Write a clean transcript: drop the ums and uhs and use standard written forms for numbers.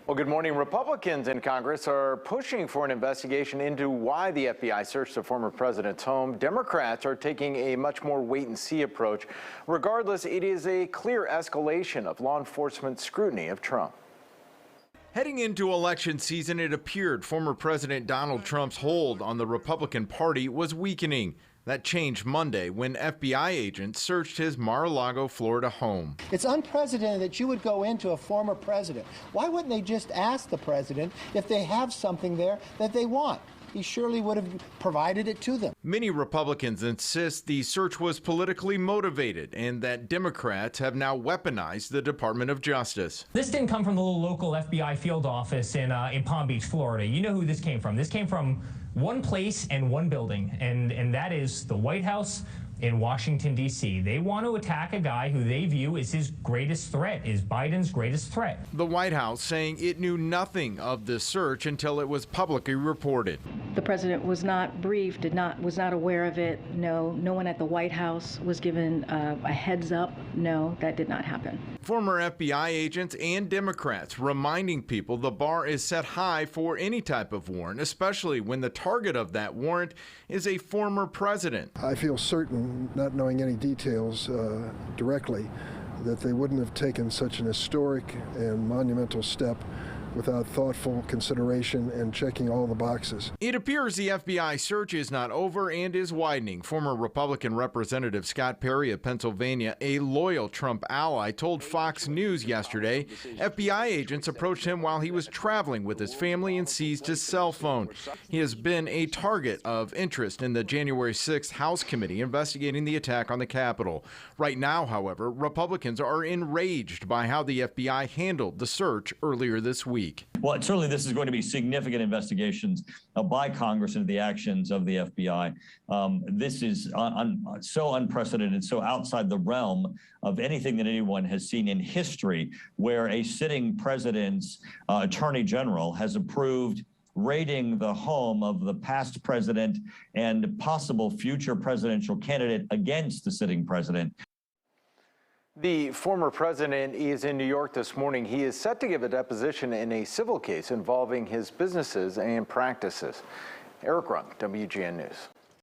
Well, good morning. Republicans in Congress are pushing for an investigation into why the FBI searched the former president's home. Democrats are taking a much more wait-and-see approach. Regardless, it is a clear escalation of law enforcement scrutiny of Trump. Heading into election season, it appeared former President Donald Trump's hold on the Republican Party was weakening. That changed Monday when FBI agents searched his Mar-a-Lago, Florida home. It's unprecedented that you would go into a former president. Why wouldn't they just ask the president if they have something there that they want? He surely would have provided it to them. Many Republicans insist the search was politically motivated and that Democrats have now weaponized the Department of Justice. This didn't come from the little local FBI field office in Palm Beach, Florida. You know who this came from. This came from one place and one building, and that is the White House in Washington, D.C. They want to attack a guy who they view as his greatest threat, is Biden's greatest threat. The White House saying it knew nothing of the search until it was publicly reported. The president was not briefed, was not aware of it. No one at the White House was given a heads up. No, that did not happen. Former FBI agents and Democrats reminding people the bar is set high for any type of warrant, especially when the target of that warrant is a former president. I feel certain, not knowing any details directly, that they wouldn't have taken such an historic and monumental step without thoughtful consideration and checking all the boxes. It appears the FBI search is not over and is widening. Former Republican Representative Scott Perry of Pennsylvania, a loyal Trump ally, told Fox News yesterday FBI agents approached him while he was traveling with his family and seized his cell phone. He has been a target of interest in the January 6th House committee investigating the attack on the Capitol. Right now, however, Republicans are enraged by how the FBI handled the search earlier this week. Well, certainly this is going to be significant investigations by Congress into the actions of the FBI. This is so unprecedented, so outside the realm of anything that anyone has seen in history, where a sitting president's attorney general has approved raiding the home of the past president and possible future presidential candidate against the sitting president. The former president is in New York this morning. He is set to give a deposition in a civil case involving his businesses and practices. Eric Rung, WGN News.